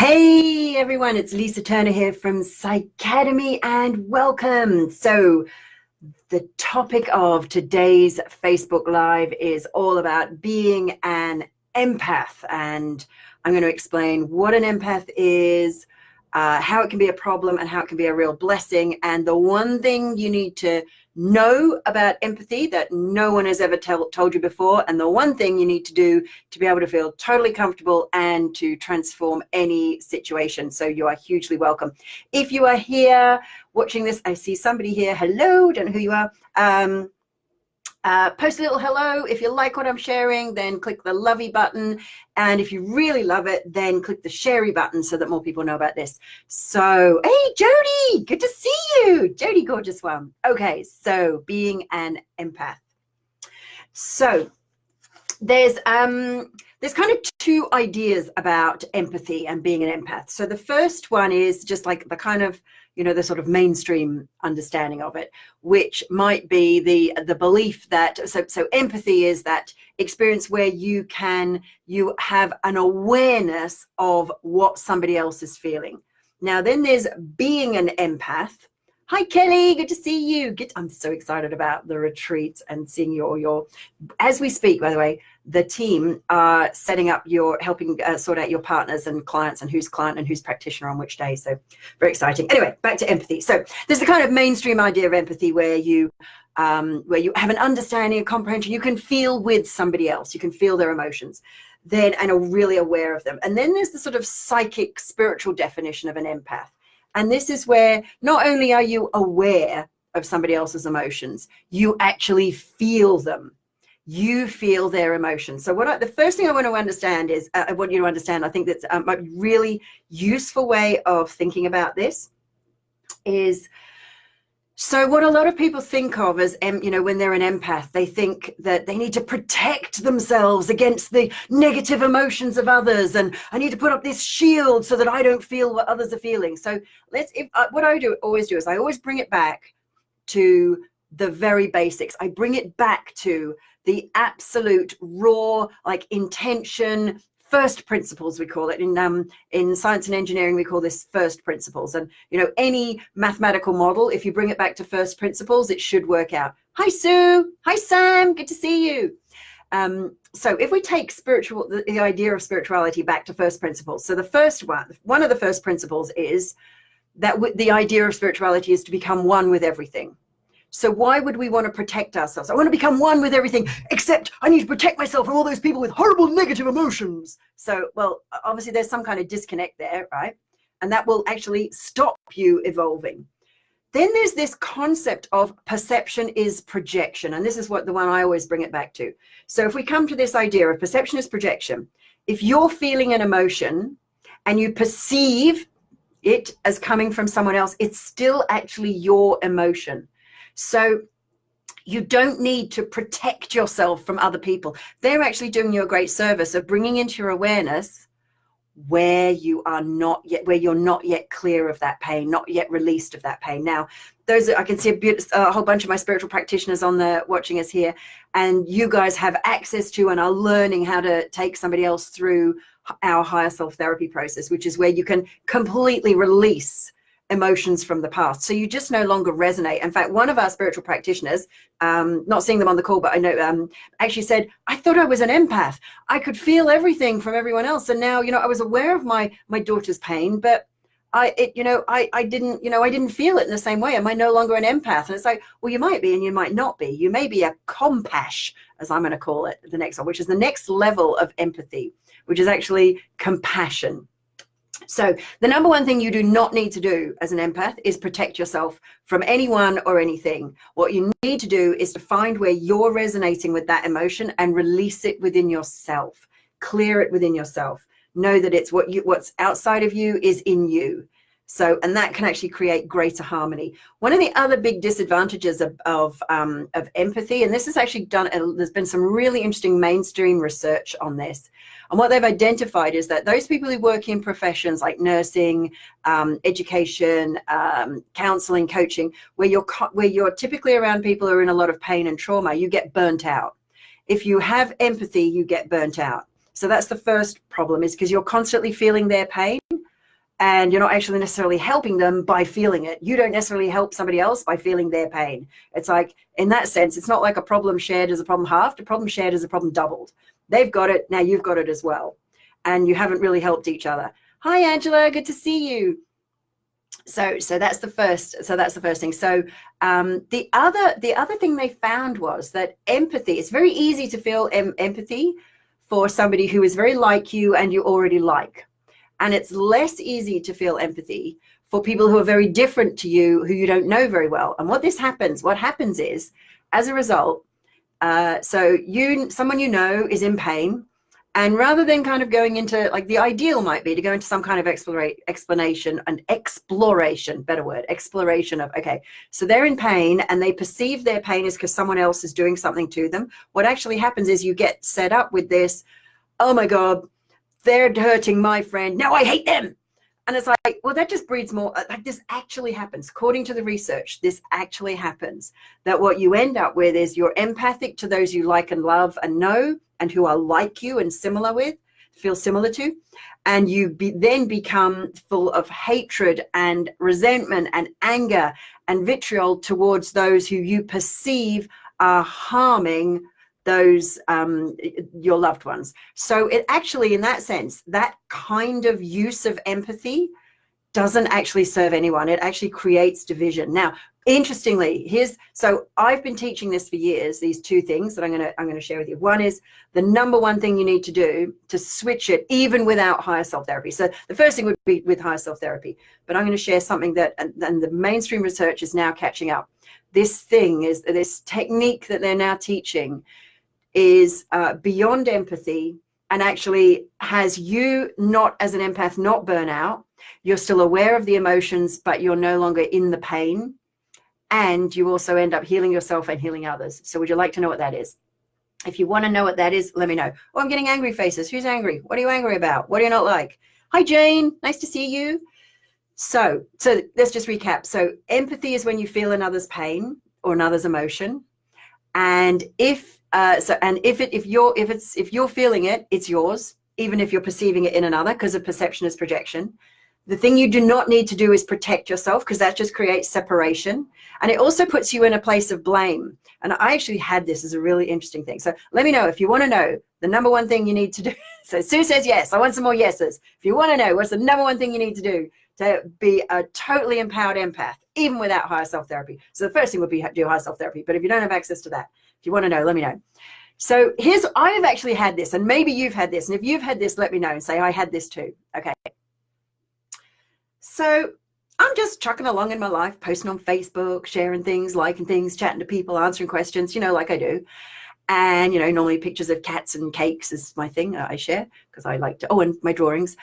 Hey everyone, it's Lisa Turner here from Psycademy and welcome. So the topic of today's Facebook Live is all about being an empath, and I'm going to explain what an empath is, how it can be a problem and how it can be a real blessing, and the one thing you need to know about empathy that no one has ever told you before, and the one thing you need to do to be able to feel totally comfortable and to transform any situation. So you are hugely welcome. If you are here watching this, I see somebody here. Hello, don't know who you are. Post a little hello. If you like what I'm sharing, then click the lovey button. And if you really love it, then click the sharey button so that more people know about this. So, hey, Jody, good to see you. Jody, gorgeous one. Okay, so being an empath. So there's kind of two ideas about empathy and being an empath. So the first one is just like the kind of, the sort of mainstream understanding of it, which might be the belief that, so empathy is that experience where you have an awareness of what somebody else is feeling. Now, then there's being an empath. Hi, Kelly, good to see you. I'm so excited about the retreats and seeing your, as we speak, by the way, the team are setting up helping sort out your partners and clients and who's client and who's practitioner on which day. So very exciting. Anyway, back to empathy. So there's the kind of mainstream idea of empathy where you have an understanding and comprehension. You can feel with somebody else. You can feel their emotions and are really aware of them. And then there's the sort of psychic, spiritual definition of an empath. And this is where not only are you aware of somebody else's emotions, you actually feel them. You feel their emotions. So the first thing I want to understand is, I want you to understand, I think that's a really useful way of thinking about this is, so what a lot of people think of as, when they're an empath, they think that they need to protect themselves against the negative emotions of others. And I need to put up this shield so that I don't feel what others are feeling. So what I always do is I always bring it back to the very basics. I bring it back to the absolute raw, like intention, first principles, we call it. In science and engineering, we call this first principles. And, any mathematical model, if you bring it back to first principles, it should work out. Hi, Sue. Hi, Sam. Good to see you. So if we take the idea of spirituality back to first principles. So the first one of the first principles is that the idea of spirituality is to become one with everything. So why would we want to protect ourselves? I want to become one with everything, except I need to protect myself from all those people with horrible negative emotions. So, well, obviously there's some kind of disconnect there, right? And that will actually stop you evolving. Then there's this concept of perception is projection. And this is the one I always bring it back to. So if we come to this idea of perception is projection, if you're feeling an emotion and you perceive it as coming from someone else, it's still actually your emotion. So you don't need to protect yourself from other people. They're actually doing you a great service of bringing into your awareness where you're not yet clear of that pain, not yet released of that pain. Now, I can see a whole bunch of my spiritual practitioners on there watching us here, and you guys have access to and are learning how to take somebody else through our higher self therapy process, which is where you can completely release emotions from the past. So you just no longer resonate. In fact, one of our spiritual practitioners, not seeing them on the call, but I know, actually said, I thought I was an empath. I could feel everything from everyone else. And now, I was aware of my daughter's pain, but I didn't feel it in the same way. Am I no longer an empath? And it's like, well, you might be and you might not be. You may be a compash, as I'm going to call it, the next one, which is the next level of empathy, which is actually compassion. So the number one thing you do not need to do as an empath is protect yourself from anyone or anything. What you need to do is to find where you're resonating with that emotion and release it within yourself. Clear it within yourself. Know that it's what's outside of you is in you. So, and that can actually create greater harmony. One of the other big disadvantages of empathy, and this is actually there's been some really interesting mainstream research on this. And what they've identified is that those people who work in professions like nursing, education, counseling, coaching, where you're typically around people who are in a lot of pain and trauma, you get burnt out. If you have empathy, you get burnt out. So that's the first problem, is because you're constantly feeling their pain. and you're not actually necessarily helping them by feeling it. You don't necessarily help somebody else by feeling their pain. It's like, in that sense, it's not like a problem shared is a problem halved. A problem shared is a problem doubled. They've got it, now you've got it as well. And you haven't really helped each other. Hi, Angela, good to see you. So that's the first. So that's the first thing. So the other thing they found was that empathy. It's very easy to feel empathy for somebody who is very like you and you already like, and it's less easy to feel empathy for people who are very different to you, who you don't know very well. And what happens is, as a result, someone you know is in pain. And rather than kind of going into, like, the ideal might be to go into some kind of explanation and exploration, better word, exploration of, okay, so they're in pain and they perceive their pain is because someone else is doing something to them. What actually happens is you get set up with this, oh my God, they're hurting my friend. Now I hate them. And it's like, well, that just breeds more. Like, this actually happens. According to the research, this actually happens. That what you end up with is you're empathic to those you like and love and know, and who are like you and feel similar to. And you then become full of hatred and resentment and anger and vitriol towards those who you perceive are harming those your loved ones. So it actually, in that sense, that kind of use of empathy doesn't actually serve anyone. It actually creates division. Now, interestingly, so I've been teaching this for years, these two things that I'm going to share with you. One is the number one thing you need to do to switch it, even without higher self therapy. So the first thing would be with higher self therapy, but I'm going to share something that, and the mainstream research is now catching up. This technique that they're now teaching is beyond empathy, and actually has you not, as an empath, not burn out. You're still aware of the emotions, but you're no longer in the pain. And you also end up healing yourself and healing others. So would you like to know what that is? If you want to know what that is, let me know. Oh, I'm getting angry faces. Who's angry? What are you angry about? What do you not like? Hi, Jane. Nice to see you. So let's just recap. So empathy is when you feel another's pain or another's emotion. And if you're feeling it, it's yours, even if you're perceiving it in another, because of perception is projection. The thing you do not need to do is protect yourself, because that just creates separation. And it also puts you in a place of blame. And I actually had this as a really interesting thing. So let me know if you want to know the number one thing you need to do. So Sue says yes. I want some more yeses. If you want to know what's the number one thing you need to do to be a totally empowered empath, even without higher self-therapy. So the first thing would be do higher self-therapy. But if you don't have access to that, if you want to know, let me know. So I've actually had this, and maybe you've had this. And if you've had this, let me know and say, I had this too. Okay. So I'm just trucking along in my life, posting on Facebook, sharing things, liking things, chatting to people, answering questions, like I do. And, normally pictures of cats and cakes is my thing I share, because I like to, and my drawings.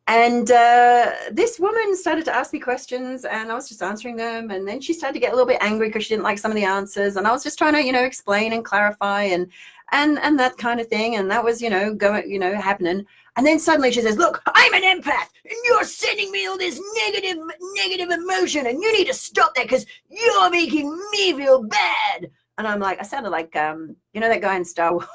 And this woman started to ask me questions, and I was just answering them. And then she started to get a little bit angry because she didn't like some of the answers. And I was just trying to, explain and clarify and that kind of thing. And that was, happening. And then suddenly she says, look, I'm an empath and you're sending me all this negative emotion, and you need to stop that because you're making me feel bad. And I'm like, I sounded like, that guy in Star Wars.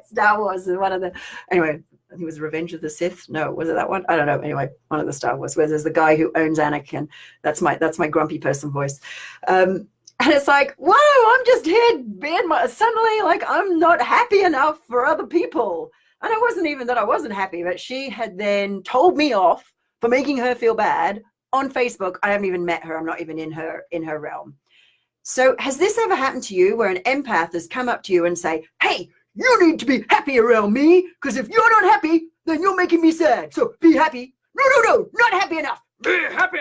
Star Wars is one of the, anyway, I think it was Revenge of the Sith. No, was it that one? I don't know. Anyway, one of the Star Wars, where there's the guy who owns Anakin. That's my grumpy person voice. And it's like, whoa, I'm just here being suddenly like I'm not happy enough for other people. And it wasn't even that I wasn't happy, but she had then told me off for making her feel bad on Facebook. I haven't even met her. I'm not even in her realm. So has this ever happened to you, where an empath has come up to you and say, hey, you need to be happy around me, because if you're not happy, then you're making me sad. So be happy. No, not happy enough. Be happier.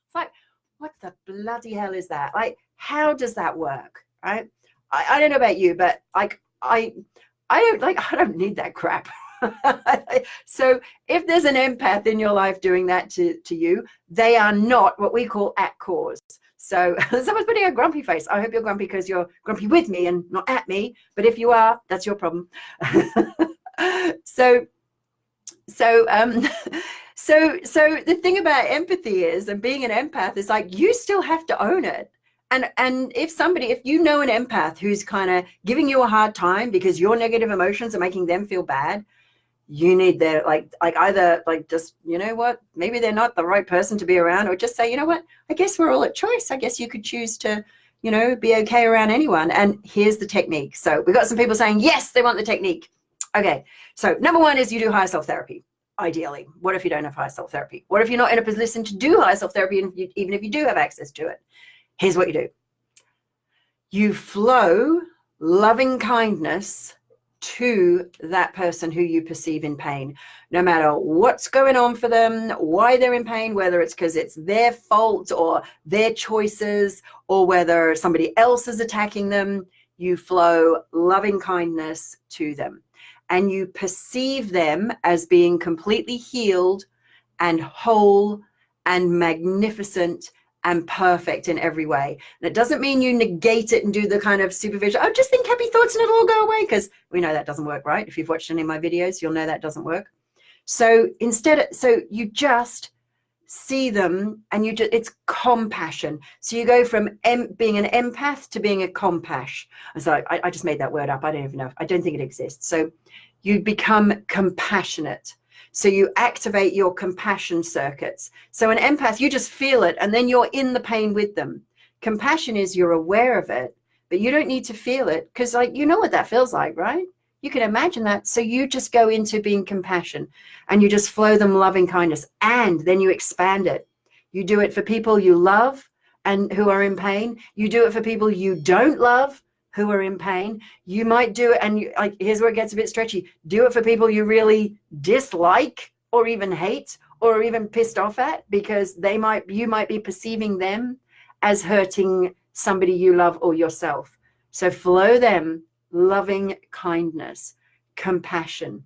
It's like, what the bloody hell is that? Like, how does that work? Right? I don't know about you, but like, I don't need that crap. So if there's an empath in your life doing that to you, they are not what we call at cause. So someone's putting a grumpy face. I hope you're grumpy because you're grumpy with me and not at me. But if you are, that's your problem. So the thing about empathy is, and being an empath is, like, you still have to own it. And if you know an empath who's kind of giving you a hard time because your negative emotions are making them feel bad, you need their like either like just, you know what, maybe they're not the right person to be around, or just say, you know what, I guess we're all at choice. I guess you could choose to, you know, be okay around anyone. And here's the technique. So we've got some people saying yes, they want the technique. Okay, so number one is you do higher self therapy. Ideally, what if you don't have higher self therapy? What if you're not in a position to do higher self therapy, and even if you do have access to it? Here's what you do. You flow loving kindness to that person who you perceive in pain, no matter what's going on for them, why they're in pain, whether it's because it's their fault or their choices, or whether somebody else is attacking them. You flow loving kindness to them, and you perceive them as being completely healed and whole and magnificent and perfect in every way. And it doesn't mean you negate it and do the kind of supervision, oh, just think happy thoughts and it'll all go away, because we know that doesn't work, right? If you've watched any of my videos, you'll know that doesn't work. So instead, so you just see them, and it's compassion. So you go from being an empath to being a compash. So I just made that word up. I don't even know. I don't think it exists. So you become compassionate. So you activate your compassion circuits. So an empath, you just feel it, and then you're in the pain with them. Compassion is you're aware of it, but you don't need to feel it, because like, you know what that feels like, right? You can imagine that. So you just go into being compassion, and you just flow them loving kindness, and then you expand it. You do it for people you love and who are in pain. You do it for people you don't love who are in pain. You might do it, and like, here's where it gets a bit stretchy. Do it for people you really dislike or even hate or even pissed off at, because you might be perceiving them as hurting somebody you love or yourself. So flow them loving kindness, compassion.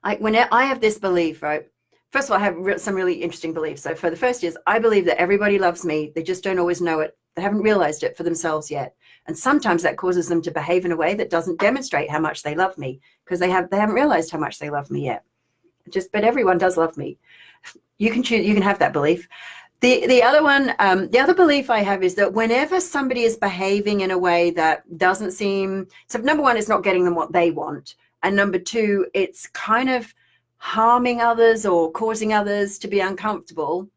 Like when I have this belief, right? First of all, I have some really interesting beliefs. So for the first is, I believe that everybody loves me. They just don't always know it. They haven't realized it for themselves yet. And sometimes that causes them to behave in a way that doesn't demonstrate how much they love me, because they haven't realized how much they love me yet. But everyone does love me. You can choose, you can have that belief. The other one, the other belief I have is that whenever somebody is behaving in a way that doesn't seem, so number one, it's not getting them what they want. And number two, it's kind of harming others or causing others to be uncomfortable,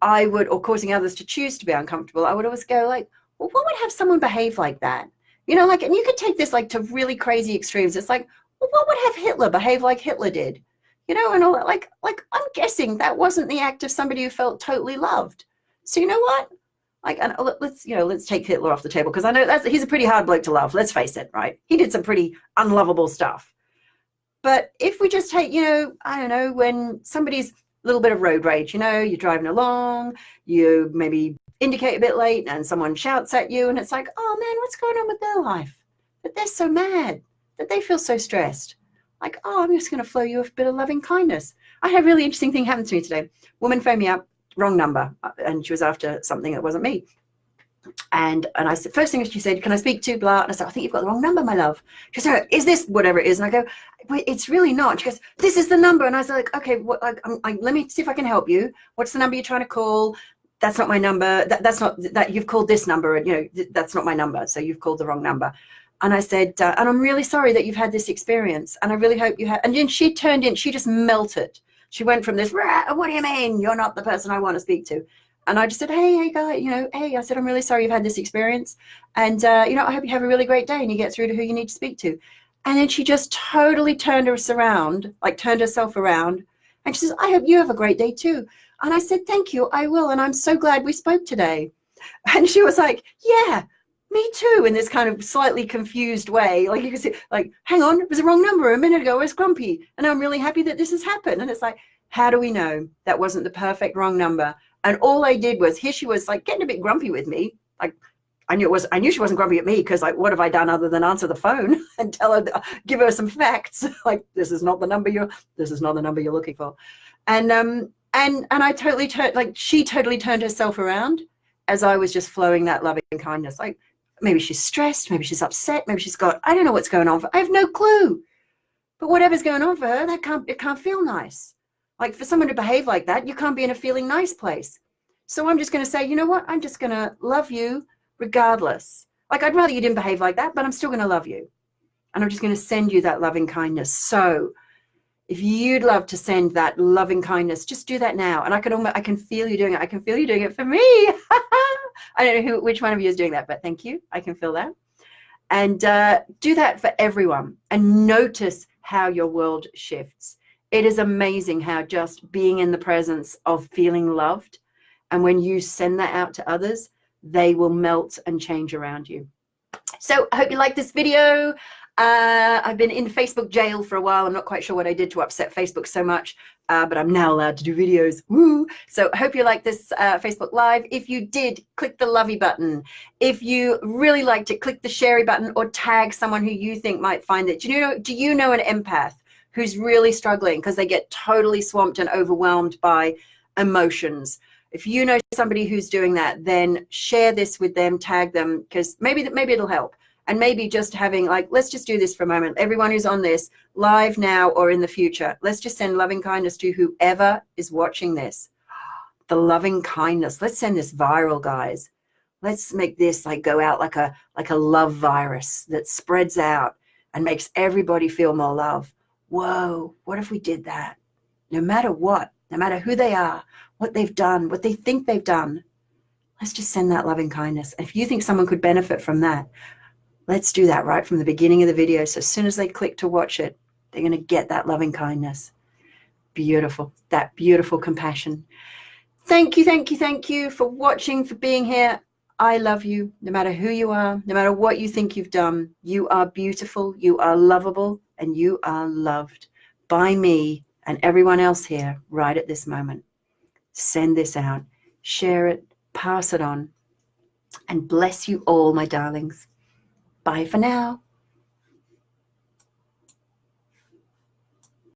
or causing others to choose to be uncomfortable, I would always go like, well, what would have someone behave like that? You know, like, and you could take this like to really crazy extremes. It's like, well, what would have Hitler behave like Hitler did? You know, and all that, like I'm guessing that wasn't the act of somebody who felt totally loved. So you know what? Like, and let's take Hitler off the table, because I know he's a pretty hard bloke to love. Let's face it, right? He did some pretty unlovable stuff. But if we just take, you know, I don't know, when somebody's a little bit of road rage, you know, you're driving along, you maybe indicate a bit late, and someone shouts at you, and it's like, oh man, what's going on with their life? That they're so mad, that they feel so stressed. Like, oh, I'm just going to flow you a bit of loving kindness. I had a really interesting thing happen to me today. Woman phoned me up, wrong number, and she was after something that wasn't me. And I said, first thing she said, can I speak to blah? And I said, I think you've got the wrong number, my love. She said, is this whatever it is? And I go, wait, it's really not. She goes, this is the number. And I was like, okay, let me see if I can help you. What's the number you're trying to call? That's not my number. That's not that you've called this number, and you know that's not my number. So you've called the wrong number. And I said, and I'm really sorry that you've had this experience, and I really hope you have. And then she turned in, she just melted. She went from this, what do you mean? You're not the person I want to speak to. And I just said, hey guy, you know, hey, I said, I'm really sorry you've had this experience. And, you know, I hope you have a really great day and you get through to who you need to speak to. And then she just totally turned herself around. And she says, I hope you have a great day too. And I said, thank you, I will. And I'm so glad we spoke today. And she was like, yeah, me too, in this kind of slightly confused way. Like you can see, like, hang on, it was the wrong number a minute ago. I was grumpy. And I'm really happy that this has happened. And it's like, how do we know that wasn't the perfect wrong number? And all I did was, here she was like getting a bit grumpy with me. Like I knew she wasn't grumpy at me, because like, what have I done other than answer the phone and tell her, give her some facts? Like, this is not the number you're looking for. And I totally she totally turned herself around as I was just flowing that loving kindness. Like, maybe she's stressed, maybe she's upset, maybe she's got, I don't know what's going on. I have no clue. But whatever's going on for her, it can't feel nice. Like, for someone to behave like that, you can't be in a feeling nice place. So I'm just going to say, you know what? I'm just going to love you regardless. Like, I'd rather you didn't behave like that, but I'm still going to love you. And I'm just going to send you that loving kindness. So If you'd love to send that loving kindness, just do that now. And I can feel you doing it. I can feel you doing it for me. I don't know which one of you is doing that, but thank you. I can feel that. And do that for everyone, and notice how your world shifts. It is amazing how just being in the presence of feeling loved, and when you send that out to others, they will melt and change around you. So I hope you like this video. I've been in Facebook jail for a while. I'm not quite sure what I did to upset Facebook so much, but I'm now allowed to do videos. Woo! So I hope you like this Facebook Live. If you did, click the lovey button. If you really liked it, click the sharey button or tag someone who you think might find it. Do you know an empath who's really struggling because they get totally swamped and overwhelmed by emotions? If you know somebody who's doing that, then share this with them, tag them, because maybe it'll help. And maybe just having, like, let's just do this for a moment. Everyone who's on this live now or in the future, let's just send loving kindness to whoever is watching this. The loving kindness. Let's send this viral, guys. Let's make this like go out like a love virus that spreads out and makes everybody feel more love. Whoa, what if we did that? No matter what, no matter who they are, what they've done, what they think they've done, let's just send that loving kindness. If you think someone could benefit from that, let's do that right from the beginning of the video. So as soon as they click to watch it, they're going to get that loving kindness. Beautiful. That beautiful compassion. Thank you, thank you, thank you for watching, for being here. I love you, no matter who you are, no matter what you think you've done. You are beautiful, you are lovable, and you are loved by me and everyone else here right at this moment. Send this out, share it, pass it on, and bless you all, my darlings. Bye for now.